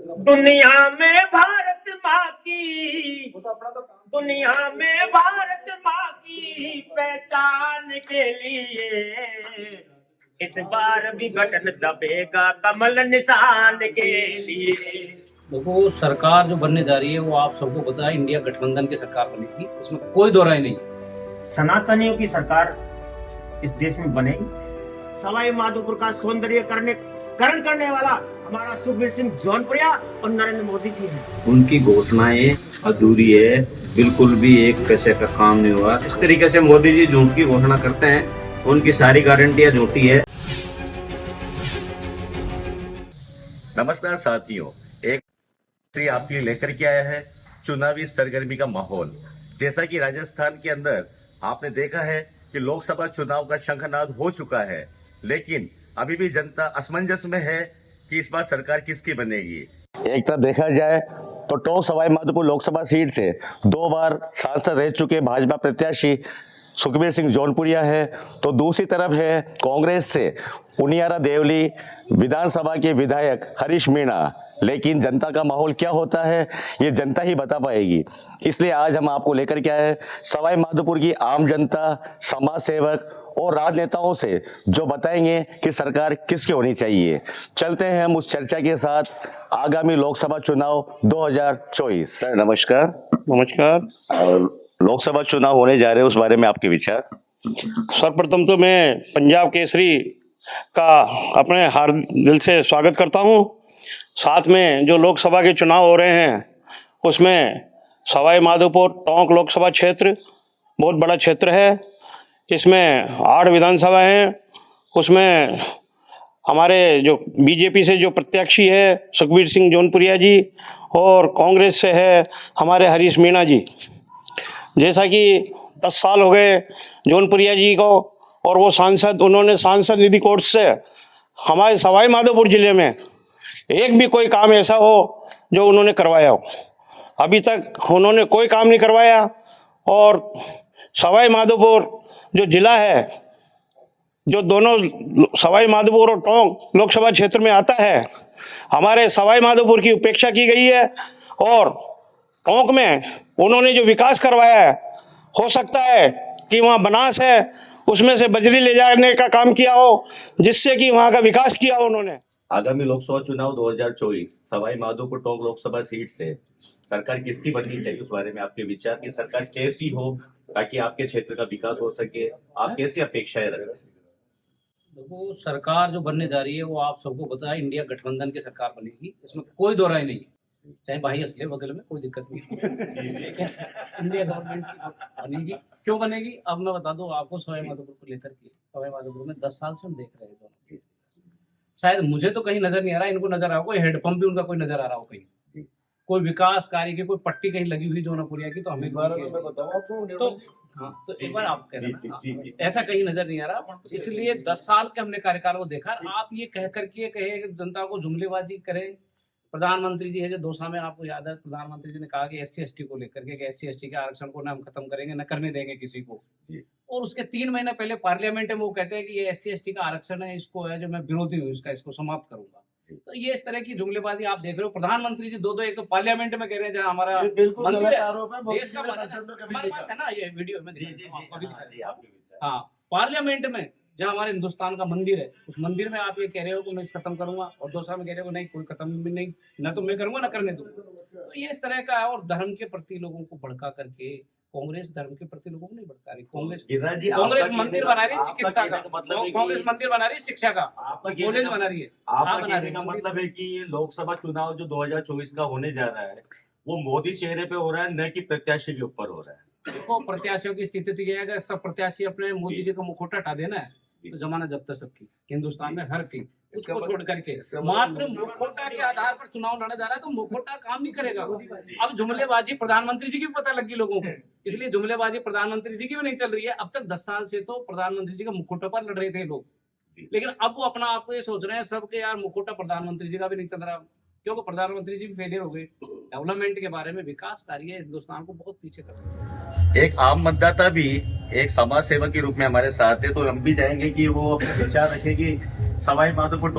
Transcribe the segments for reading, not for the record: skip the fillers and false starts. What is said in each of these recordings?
दुनिया में भारत माँ की, दुनिया में भारत माँ की पहचान के लिए इस बार भी बटन दबेगा कमल निशान के लिए। देखो, सरकार जो बनने जा रही है वो आप सबको पता है, इंडिया गठबंधन की सरकार बनेगी, इसमें कोई दो राय नहीं। सनातनियों की सरकार इस देश में बनेगी। सवाई माधोपुर का सौंदर्यकरण करने वाला हमारा सुखबीर सिंह जौनपुरिया और नरेंद्र मोदी जी हैं। उनकी घोषणाएं अधूरी है, बिल्कुल भी एक पैसे का काम नहीं हुआ। इस तरीके से मोदी जी झूठ की घोषणा करते हैं, उनकी सारी गारंटियां झूठी है। नमस्कार साथियों, एक आपके लिए लेकर के आया है चुनावी सरगर्मी का माहौल। जैसा कि राजस्थान के अंदर आपने देखा है कि लोकसभा चुनाव का शंखनाद हो चुका है, लेकिन अभी भी जनता असमंजस में है कि इस बार सरकार किसकी बनेगी। एक तरफ देखा जाए तो टोंक सवाई माधोपुर लोकसभा सीट से 2 बार सांसद रह चुके भाजपा प्रत्याशी सुखबीर सिंह जौनपुरिया है, तो दूसरी तरफ है कांग्रेस से उनियारा देवली विधानसभा के विधायक हरीश मीणा। लेकिन जनता का माहौल क्या होता है ये जनता ही बता पाएगी। इसलिए आज हम आपको लेकर के आए सवाई माधोपुर की आम जनता, समाज सेवक और राजनेताओं से, जो बताएंगे कि सरकार किसकी होनी चाहिए। चलते हैं हम उस चर्चा के साथ आगामी लोकसभा चुनाव 2024। सर नमस्कार। नमस्कार। लोकसभा चुनाव होने जा रहे हैं, उस बारे में आपके विचार? सर्वप्रथम तो मैं पंजाब केसरी का अपने हार्द दिल से स्वागत करता हूं। साथ में जो लोकसभा के चुनाव हो रहे हैं उसमें सवाई माधोपुर टोंक लोकसभा क्षेत्र बहुत बड़ा क्षेत्र है। इसमें 8 विधानसभा हैं। उसमें हमारे जो बीजेपी से जो प्रत्याशी है सुखबीर सिंह जौनपुरिया जी, और कांग्रेस से है हमारे हरीश मीणा जी। जैसा कि 10 साल हो गए जौनपुरिया जी को, और वो उन्होंने सांसद निधि कोष से हमारे सवाई माधोपुर जिले में एक भी कोई काम ऐसा हो जो उन्होंने करवाया हो, अभी तक उन्होंने कोई काम नहीं करवाया। और सवाई माधोपुर जो जिला है, जो दोनों सवाई माधोपुर और टोंक लोकसभा क्षेत्र में आता है, हमारे सवाई माधोपुर की उपेक्षा की गई है। और टोंक में उन्होंने जो विकास करवाया है, हो सकता है कि वहाँ बनास है उसमें से बजरी ले जाने का काम किया हो, जिससे कि वहाँ का विकास किया हो उन्होंने। आगामी लोकसभा चुनाव 2024 सवाई माधोपुर टोंक लोकसभा सीट से सरकार किसकी बननी चाहिए, उस बारे में आपके विचार की सरकार कैसी हो ताकि आपके क्षेत्र का विकास हो सके, आप कैसी अपेक्षाएं रखते हैं? देखो, सरकार जो बनने जा रही है वो आप सबको पता है, इंडिया गठबंधन की सरकार बनेगी, इसमें कोई दो राय नहीं। चाहे भाई असले बगल में, कोई दिक्कत नहीं। इंडिया गवर्नमेंट बनेगी। क्यों बनेगी अब मैं बता दूं आपको। सवाई माधोपुर को लेकर के, सवाई माधोपुर में 10 साल से हम देख रहे हैं, शायद मुझे तो कहीं नजर नहीं आ रहा, इनको नजर आ रहा, कोई हेडपंप भी उनका कोई नजर आ रहा हो, कहीं कोई विकास कार्य की कोई पट्टी कहीं लगी हुई जौनपुरिया की, तो हमें तो हाँ, तो एक बार आप कह रहे हैं ऐसा कहीं नजर नहीं आ रहा। इसलिए 10 साल के हमने कार्यकाल को देखा। आप ये कह करके कहे जनता को जुमलेबाजी करें। प्रधानमंत्री जी है जो 2 साल में, आपको याद है प्रधानमंत्री जी ने कहा कि SC/ST को लेकर के, SC ST के आरक्षण को ना हम खत्म करेंगे, न करने देंगे किसी को। और उसके 3 महीने पहले पार्लियामेंट में वो कहते हैं कि ये SC/ST का आरक्षण है, इसको है जो मैं विरोधी हूँ इसका, इसको समाप्त करूंगा। तो ये इस तरह की जुमलेबाजी आप देख रहे हो। प्रधानमंत्री जी दो एक तो पार्लियामेंट में कह रहे हैं जहाँ हमारा देश का हमारे पास है ना, ये वीडियो में हाँ, पार्लियामेंट में जहाँ हमारे हिंदुस्तान का मंदिर है, उस मंदिर में आप ये कह रहे हो कि मैं खत्म करूंगा, और 2 साल में कह रहे हो नहीं कोई खत्म भी नहीं, ना तो मैं करूंगा ना करने दूंगा। तो ये इस तरह का है। और धर्म के प्रति लोगों को भड़का करके, कांग्रेस धर्म के प्रति लोगों को नहीं भड़का रही। कांग्रेस मंदिर बना रही है चिकित्सा का, कांग्रेस मंदिर बना रही है शिक्षा का, कॉलेज बना रही है। आपका कहने का मतलब है कि ये लोकसभा चुनाव जो 2024 का होने जा रहा है वो मोदी चेहरे पे हो रहा है, न कि प्रत्याशी के ऊपर हो रहा है। देखो, प्रत्याशियों की स्थिति तो ये है कि सब प्रत्याशी अपने मोदी जी का मुखौटा हटा देना है, तो जमाना जब तक सबकी हिंदुस्तान में हर की उसको छोड़ करके मात्र मुखौटा के आधार पर चुनाव लड़ा जा रहा है, तो मुखौटा काम नहीं करेगा। अब जुमलेबाजी प्रधानमंत्री जी की पता लगी लोगों को, इसलिए जुमलेबाजी प्रधानमंत्री जी की भी नहीं चल रही है। अब तक 10 साल से तो प्रधानमंत्री जी का मुखौटा पर लड़ रहे थे लोग, लेकिन अब वो अपना आपको ये सोच रहे हैं सब के यार मुखौटा प्रधानमंत्री जी का भी नहीं चल रहा, क्योंकि प्रधानमंत्री जी भी फेलियर हो गए। डेवलपमेंट के बारे में, विकास कार्य हिंदुस्तान को बहुत पीछे कर रहे हैं। एक आम मतदाता भी एक समाज सेवक के रूप में हमारे साथ है, तो हम भी चाहेंगे कि वो अपने विचार रखें कि सवाई माधोपुर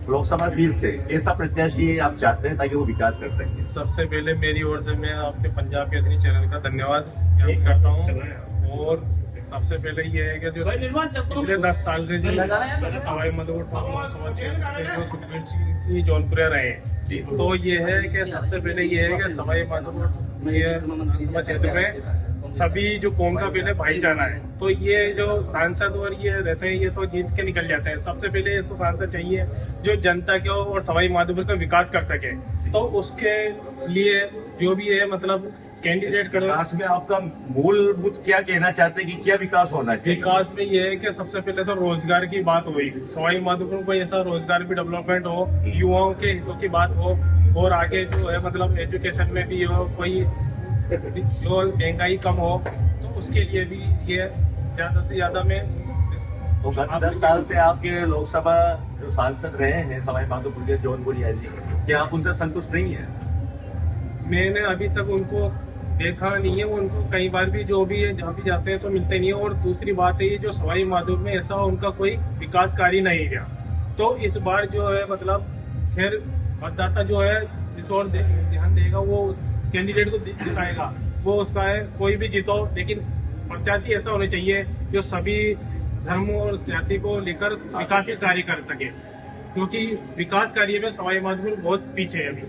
लोकसभा सीट से ऐसा प्रत्याशी आप चाहते हैं ताकि वो विकास कर सके? सबसे पहले मेरी ओर से मैं आपके पंजाब केसरी चैनल का धन्यवाद ज्ञापित करता हूँ। और सबसे पहले ये है कि जो पिछले 10 साल से जो सवाई माधोपुर लोकसभा क्षेत्र से जो सुखबीर सिंह जौनपुरिया रहे हैं, तो ये है कि सबसे पहले ये है कि सवाई माधोपुर ये लोकसभा क्षेत्र में सभी जो कौम का पहले भाईचारा है, तो ये जो सांसद और ये रहते हैं ये तो जीत के निकल जाते हैं। सबसे पहले ऐसा सांसद चाहिए जो जनता के और सवाई माधोपुर का विकास कर सके, तो उसके लिए जो भी है मतलब कैंडिडेट करो। विकास में आपका मूलभूत क्या कहना चाहते हैं कि क्या विकास होना चाहिए? विकास में ये है कि सबसे पहले तो रोजगार की बात हुई, सवाई माधोपुर को ऐसा रोजगार भी डेवलपमेंट हो, युवाओं के हितों की बात हो, और आगे जो है मतलब एजुकेशन में भी हो, कोई जो महंगाई कम हो, तो उसके लिए भी ये ज्यादा से ज्यादा में। तो गत 10 साल से आपके लोकसभा जो सांसद रहे हैं सवाई माधोपुर के जौनपुरिया जी, क्या आप उनसे संतुष्ट नहीं है? मैंने अभी तक उनको देखा नहीं है, उनको कई बार भी जो भी है जहाँ भी जाते हैं तो मिलते नहीं है। और दूसरी बात है ये जो सवाई माधोपुर में ऐसा उनका कोई विकास कार्य नहीं गया, तो इस बार जो है मतलब खैर मतदाता जो है जिस और ध्यान देगा वो कैंडिडेट को जिताएगा, वो उसका है कोई भी जीतो, लेकिन प्रत्याशी ऐसा होने चाहिए जो सभी धर्मों और जाति को लेकर विकास के कार्य कर सके, क्योंकि विकास कार्य में सवाई माधोपुर बहुत पीछे है अभी।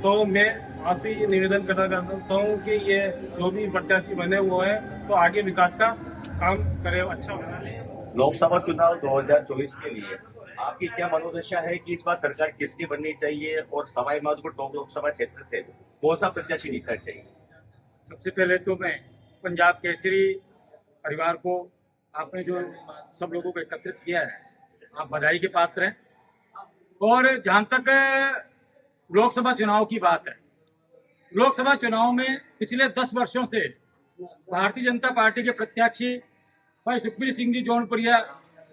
तो मैं आपसे ये निवेदन करना चाहता हूँ कि ये जो भी प्रत्याशी बने वो है तो आगे विकास का काम करे, अच्छा बना ले। लोकसभा चुनाव 2024 के लिए आपकी क्या मनोदशा है कि इस बार सरकार किसकी बननी चाहिए और सवाई माधोपुर लोकसभा क्षेत्र से कौन सा प्रत्याशी निकलना चाहिए? सबसे पहले तो मैं पंजाब केसरी परिवार को, आपने जो सब लोगों को एकत्रित किया है, आप बधाई के पात्र हैं। और जहां तक लोकसभा चुनाव की बात है, लोकसभा चुनाव में पिछले 10 वर्षों से भारतीय जनता पार्टी के प्रत्याशी भाई सुखबीर सिंह जी जौनपुरिया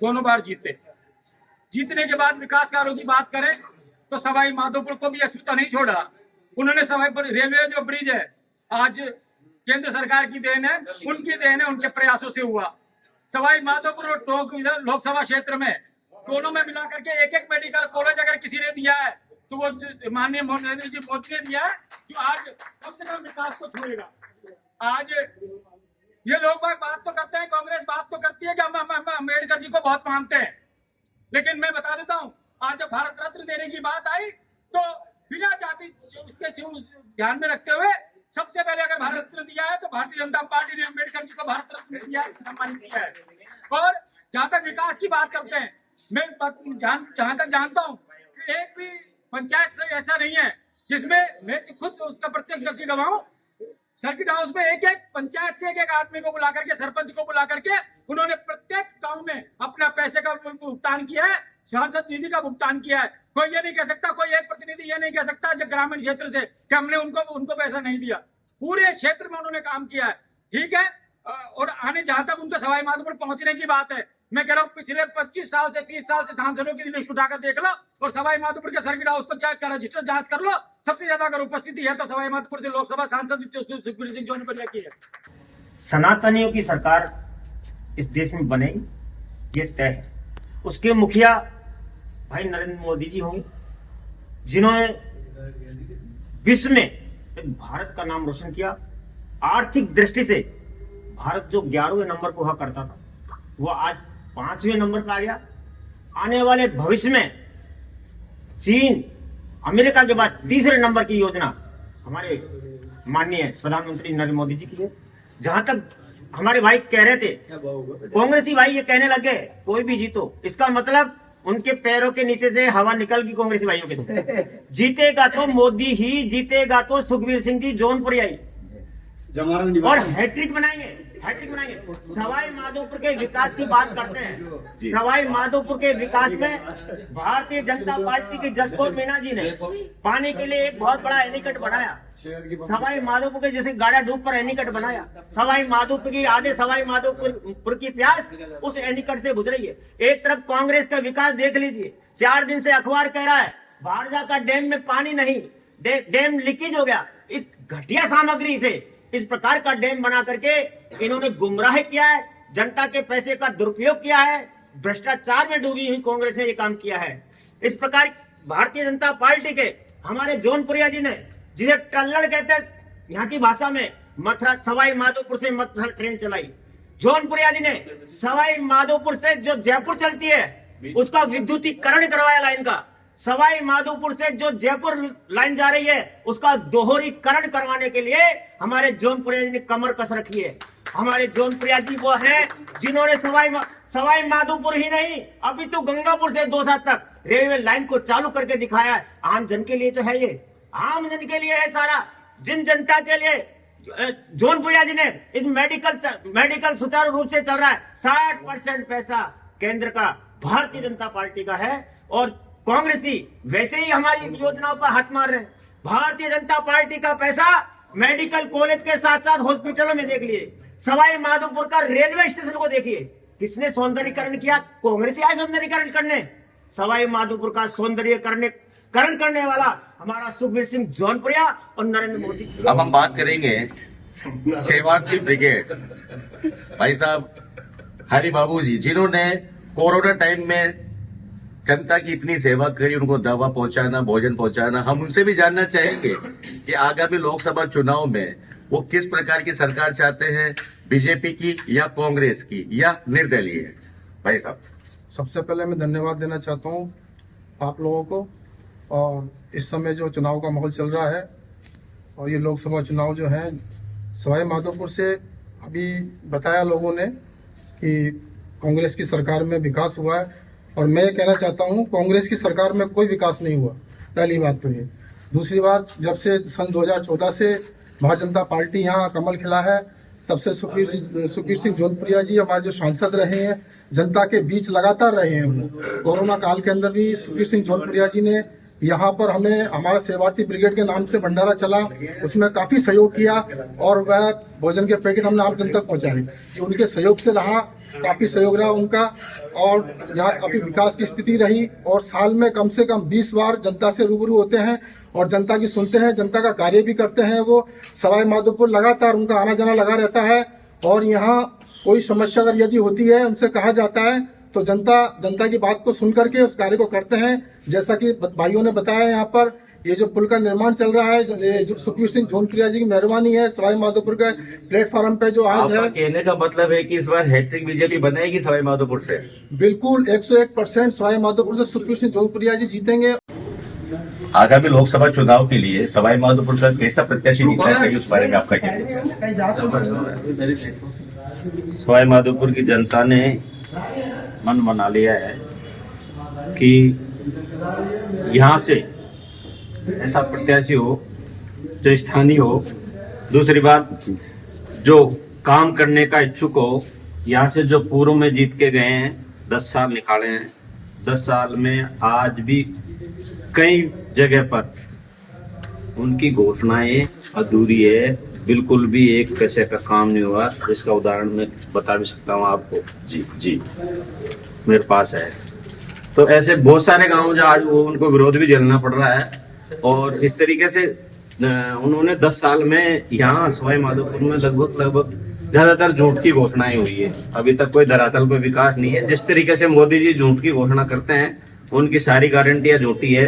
दोनों बार जीते। जीतने के बाद विकास कार्यों की बात करें तो सवाई माधोपुर को भी अछूता नहीं छोड़ा। उन्होंने सवाईपुर रेलवे जो ब्रिज है आज केंद्र सरकार की देन है, उनकी देन है, उनके प्रयासों से हुआ। सवाई माधोपुर और टोंक लोकसभा क्षेत्र में दोनों में मिला करके एक मेडिकल कॉलेज अगर किसी ने दिया है तो वो माननीय मोदी जी ने दिया है, जो आज कम से कम विकास को छुएगा। आज ये लोग बात तो करते हैं, कांग्रेस बात तो करती है कि हम अम्बेडकर जी को बहुत मानते हैं, लेकिन मैं बता देता हूँ आज जब भारत रत्न देने की बात आई तो बिना जाति उसके ध्यान में रखते हुए सबसे पहले अगर भारत रत्न दिया है तो भारतीय जनता पार्टी ने अम्बेडकर जी को भारत रत्न दिया है, सम्मानित किया है। और जहां तक विकास की बात करते हैं, मैं जहां तक जानता हूँ एक भी पंचायत से ऐसा नहीं है जिसमें मैं खुद उसका प्रत्यक्षदर्शी गवाह हूं। सर्किट हाउस में एक पंचायत से एक आदमी को बुला करके, सरपंच को बुला करके उन्होंने प्रत्येक गांव में अपना पैसे का भुगतान किया है, सांसद निधि का भुगतान किया है। कोई ये नहीं कह सकता, कोई एक प्रतिनिधि ये नहीं कह सकता जो ग्रामीण क्षेत्र से कि हमने उनको पैसा नहीं दिया। पूरे क्षेत्र में उन्होंने काम किया है, ठीक है। और आने जहां तक उनका सवाई माधोपुर पहुंचने की बात है, मैं कह रहा हूँ पिछले 25 साल से 30 साल से सांसदों की लिस्ट उठाकर देख लो और सवाई माधोपुर के सर्किट हाउस को चेक कर रजिस्टर जांच कर लो, सबसे ज्यादा अगर उपस्थिति है तो सवाई माधोपुर से लोकसभा सांसद सुखबीर सिंह जौनपुरिया की है। सनातनियों की सरकार इस देश में बनेगी ये तय है। उसके मुखिया भाई नरेंद्र मोदी जी होंगे, जिन्होंने विश्व में भारत का नाम रोशन किया। आर्थिक दृष्टि से भारत जो 11वें नंबर को हुआ करता था वो आज 5वें नंबर पर आ गया। आने वाले भविष्य में चीन अमेरिका के बाद तीसरे नंबर की योजना हमारे माननीय प्रधानमंत्री नरेंद्र मोदी जी की है। जहां तक हमारे भाई कह रहे थे, कांग्रेसी भाई ये कहने लगे कोई भी जीतो, इसका मतलब उनके पैरों के नीचे से हवा निकल गई कांग्रेसी भाइयों के से। जीतेगा तो मोदी ही, जीतेगा तो सुखबीर सिंह जी जौनपुरिया ही, और हैट्रिक बनाएंगे। सवाई माधोपुर के विकास की बात करते हैं। सवाई माधोपुर के विकास में भारतीय जनता पार्टी की जसकौर मीणा जी ने पानी के लिए एक बहुत बड़ा एनीकट बनाया। सवाई माधोपुर के जैसे गाड़ा डूब पर एनीकट बनाया। सवाई माधोपुर की आधे सवाई माधोपुर की प्यास उस एनीकट से गुजरी है। एक तरफ कांग्रेस का विकास देख लीजिए, 4 दिन से अखबार कह रहा है भाड़जा का डैम में पानी नहीं, डैम लीकेज हो गया। इस घटिया सामग्री से इस प्रकार का डैम बना करके इन्होंने गुमराह किया है, जनता के पैसे का दुरुपयोग किया है। भ्रष्टाचार में डूबी हुई कांग्रेस ने ये काम किया है। इस प्रकार भारतीय जनता पार्टी के हमारे जौनपुरिया जी ने, जिन्हें टल्लड़ कहते हैं यहाँ की भाषा में, मथुरा सवाई माधोपुर से मथुरा ट्रेन चलाई। जौनपुरिया जी ने सवाई माधोपुर से जो जयपुर चलती है उसका विद्युतीकरण करवाया लाइन का। सवाई माधोपुर से जो जयपुर लाइन जा रही है उसका दोहरीकरण करवाने के लिए हमारे जौनपुरिया जी ने कमर कस रखी है। हमारे जौनपुरिया जी वो हैं जिन्होंने सवाई माधोपुर ही नहीं, अभी तो गंगापुर से दौसा तक रेलवे लाइन को चालू करके दिखाया है। आम जन के लिए तो है, ये आम जन के लिए है सारा। जिन जनता के लिए जौनपुरिया जी ने इस मेडिकल सुचारू रूप से चल रहा है, 60% पैसा केंद्र का भारतीय जनता पार्टी का है और कांग्रेसी वैसे ही हमारी योजनाओं पर हाथ मार रहे हैं। भारतीय जनता पार्टी का पैसा मेडिकल कॉलेज के साथ साथ हॉस्पिटलों में देख लिए, सवाई माधोपुर का रेलवे स्टेशन को देखिए, किसने सौंदर्यीकरण किया? कांग्रेसी आए सौंदर्यीकरण करने। सवाई माधोपुर का सौंदर्यीकरण करने वाला हमारा सुखबीर सिंह जौनपुरिया और नरेंद्र मोदी। अब हम बात करेंगे सेवार्थी ब्रिगेड भाई साहब हरि बाबू जी, जिन्होंने कोरोना टाइम में जनता की इतनी सेवा करी, उनको दवा पहुंचाना, भोजन पहुंचाना। हम उनसे भी जानना चाहेंगे कि आगामी लोकसभा चुनाव में वो किस प्रकार की सरकार चाहते हैं, बीजेपी की या कांग्रेस की या निर्दलीय। भाई साहब, सबसे पहले मैं धन्यवाद देना चाहता हूँ आप लोगों को। और इस समय जो चुनाव का माहौल चल रहा है और ये लोकसभा चुनाव जो है, सवाई माधोपुर से अभी बताया लोगों ने कि कांग्रेस की सरकार में विकास हुआ है और मैं कहना चाहता हूँ कांग्रेस की सरकार में कोई विकास नहीं हुआ। पहली बात तो ये। दूसरी बात, जब से सन 2014 से भारतीय जनता पार्टी यहाँ कमल खिला है, तब से सुखबीर सिंह जौनपुरिया जी हमारे जो सांसद रहे हैं, जनता के बीच लगातार रहे हैं। कोरोना काल के अंदर भी सुखबीर सिंह जौनपुरिया जी ने यहाँ पर हमें, हमारा सेवार्थी ब्रिगेड के नाम से भंडारा चला, उसमें काफ़ी सहयोग किया और वह भोजन के पैकेट हमने आम जनता तक पहुँचाए। उनके सहयोग से रहा, काफ़ी सहयोग रहा उनका और यहाँ काफ़ी विकास की स्थिति रही। और साल में कम से कम 20 बार जनता से रूबरू होते हैं और जनता की सुनते हैं, जनता का कार्य भी करते हैं। वो सवाई माधोपुर लगातार उनका आना जाना लगा रहता है और यहाँ कोई समस्या अगर यदि होती है, उनसे कहा जाता है तो जनता की बात को सुन करके उस कार्य को करते हैं। जैसा कि भाइयों ने बताया, यहाँ पर ये जो पुल का निर्माण चल रहा है, जो सुखबीर सिंह जौनपुरिया जी की मेहरबानी है। सवाई माधोपुर के प्लेटफॉर्म पे जो आज है, कहने का मतलब है कि इस बार हैट्रिक बीजेपी बनाएगी सवाई माधोपुर से। बिल्कुल 101% सवाई माधोपुर से सुखबीर सिंह जौनपुरिया जी जीतेंगे। आगामी लोकसभा चुनाव के लिए सवाई माधोपुर का कैसा प्रत्याशी निकलना चाहिए, उस बारे में आपका क्या कहना है? सवाई माधोपुर की जनता ने मन बना लिया है कि यहाँ से ऐसा प्रत्याशी हो जो स्थानीय हो। दूसरी बात, जो काम करने का इच्छुक हो। यहाँ से जो पूर्व में जीत के गए हैं, 10 साल निकाले हैं, 10 साल में आज भी कई जगह पर उनकी घोषणाएं अधूरी है, बिल्कुल भी एक पैसे का काम नहीं हुआ। इसका उदाहरण मैं बता भी सकता हूँ आपको। जी मेरे पास है। तो ऐसे बहुत सारे गांव जो आज वो उनको विरोध भी झेलना पड़ रहा है और इस तरीके से उन्होंने 10 साल में यहाँ सवाई माधोपुर में लगभग ज्यादातर झूठ की घोषणाएं हुई है। अभी तक कोई धरातल पे विकास नहीं है। जिस तरीके से मोदी जी झूठ की घोषणा करते हैं, उनकी सारी गारंटियां झूठी है।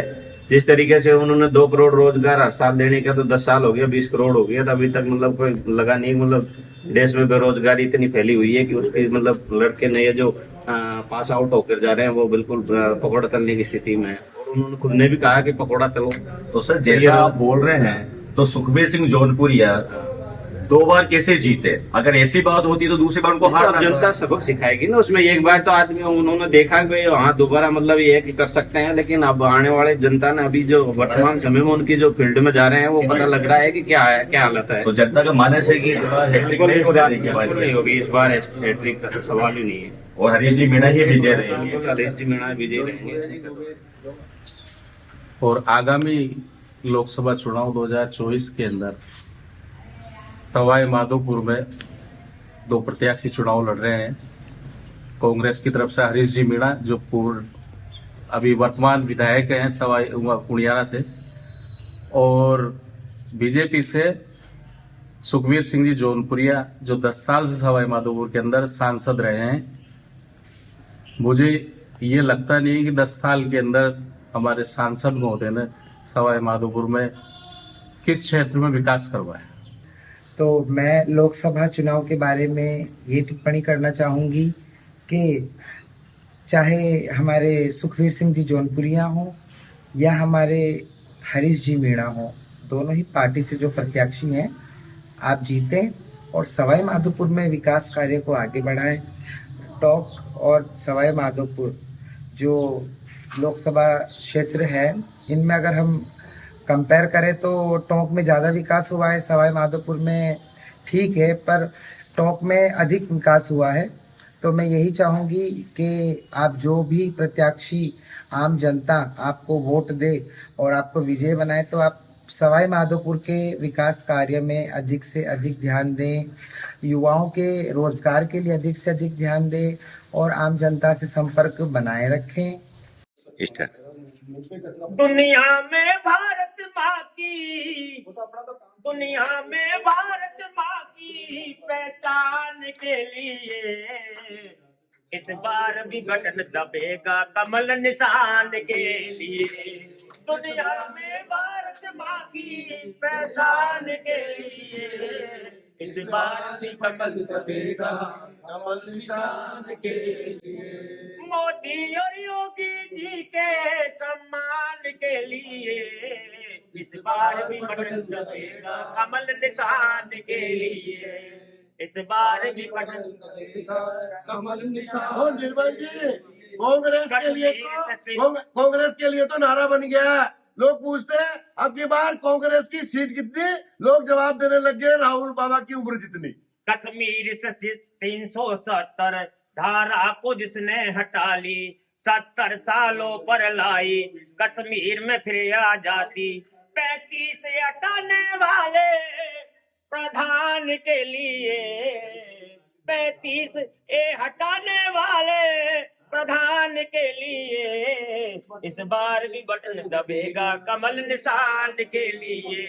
जिस तरीके से उन्होंने 2 करोड़ रोजगार हर साल देने का, तो 10 साल हो गया, 20 करोड़ हो गया, तो अभी तक मतलब कोई लगा नहीं। मतलब देश में बेरोजगारी इतनी फैली हुई है कि उसके मतलब लड़के नए जो पास आउट होकर जा रहे हैं वो बिल्कुल पकौड़ा तलने की स्थिति में है। और उन्होंने खुद ने भी कहा कि पकौड़ा तलो। तो सर, जैसा आप बोल रहे हैं, तो सुखबीर सिंह जौनपुरिया 2 बार कैसे जीते? अगर ऐसी बात होती तो दूसरी बार उनको हार। जनता सबक सिखाएगी ना उसमें। एक बार तो आदमी उन्होंने देखा कि हाँ दोबारा मतलब ये कि कर सकते हैं, लेकिन अब आने वाले जनता ने अभी जो वर्तमान समय में उनकी जो फील्ड में जा रहे हैं वो पता लग रहा है कि क्या है, क्या हालत है। तो जनता का मानस है कि इस बार हैट्रिक नहीं होगी, इस बार हैट्रिक का सवाल ही नहीं है। और हरीश जी मीणा ही विजय रहेंगे। हरीश जी मीणा विजय रहेंगे। और आगामी लोकसभा चुनाव 2024 के अंदर सवाई माधोपुर में 2 प्रत्याशी चुनाव लड़ रहे हैं। कांग्रेस की तरफ से हरीश जी मीणा, जो पूर्व अभी वर्तमान विधायक हैं सवाई पुणियारा से, और बीजेपी से सुखबीर सिंह जी जौनपुरिया, जो 10 साल से सवाई माधोपुर के अंदर सांसद रहे हैं। मुझे ये लगता नहीं है कि 10 साल के अंदर हमारे सांसद महोदय ने सवाई माधोपुर में किस क्षेत्र में विकास करवाया। तो मैं लोकसभा चुनाव के बारे में ये टिप्पणी करना चाहूँगी कि चाहे हमारे सुखवीर सिंह जी जौनपुरिया हों या हमारे हरीश जी मीणा हों, दोनों ही पार्टी से जो प्रत्याशी हैं, आप जीतें और सवाई माधोपुर में विकास कार्य को आगे बढ़ाएं। टोंक और सवाई माधोपुर जो लोकसभा क्षेत्र है, इनमें अगर हम कंपेयर करें तो टोंक में ज़्यादा विकास हुआ है, सवाई माधोपुर में ठीक है, पर टोंक में अधिक विकास हुआ है। तो मैं यही चाहूँगी कि आप जो भी प्रत्याशी आम जनता आपको वोट दे और आपको विजय बनाए, तो आप सवाई माधोपुर के विकास कार्य में अधिक से अधिक ध्यान दें, युवाओं के रोजगार के लिए अधिक से अधिक ध्यान दें और आम जनता से संपर्क बनाए रखें। दुनिया में भारत माँ की, दुनिया में भारत माँ की पहचान के लिए इस बार भी बटन दबेगा कमल निशान के लिए। दुनिया में भारत माँ की पहचान के लिए इस बार भी बटन दबेगा कमल निशान के लिए। मोदी और योगी जी के सम्मान के लिए इस बार भी बटन दबेगा कमल निशान के लिए। इस बार भी बटन दबेगा कमल निशान। और निर्मल जी, कांग्रेस के लिए तो नारा बन गया। लोग पूछते हैं अब की बार कांग्रेस की सीट कितनी, लोग जवाब देने लग गए राहुल बाबा की उम्र जितनी। कश्मीर से 370 धारा को जिसने हटा ली, 70 सालों पर लाई कश्मीर में फिर आजादी। 35 से हटाने वाले प्रधान के लिए, 35 हटाने वाले प्रधान के लिए इस बार भी बटन दबेगा कमल निशान के लिए।